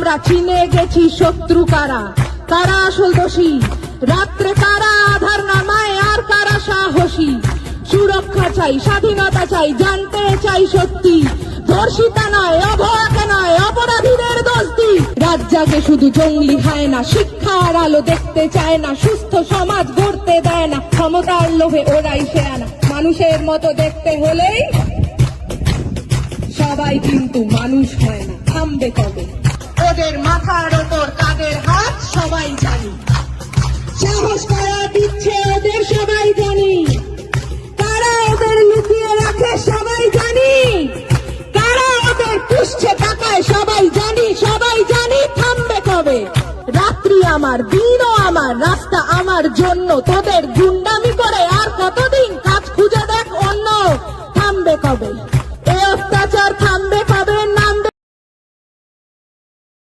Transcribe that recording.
আমরা চিনে গেছি শত্রু কারা, কারা আসল দোষী, রাত্রে কারা আধার নামায় আর কারা সাহসী। সুরক্ষা চাই, স্বাধীনতা চাই, জানতে চাই সত্যি, ধর্ষিতা নয়, অভয়াকে নয়, অপরাধীদের দোস্তি। রাত জাগে শুধু জঙ্গলি হয় না, শিক্ষার আলো দেখতে চায় না, সুস্থ সমাজ গড়তে দেয় না, ক্ষমতার লোভে ওরাই শেয়ানা। মানুষের মতো দেখতে হলেই সবাই কিন্তু মানুষ হয় না, থামবে কবে? ওদের মাথার ওপর কাদের হাত সবাই জানি, সাহস কারা দিচ্ছে ওদের সবাই জানি, কারা ওদের লুকিয়ে রাখে সবাই জানি, কারা ওদের পুষছে টাকায় সবাই জানি, সবাই জানি। থামবে কবে? রাত্রি আমার, দিনও আমার, রাস্তা আমার জন্য, তোদের গুন্ডা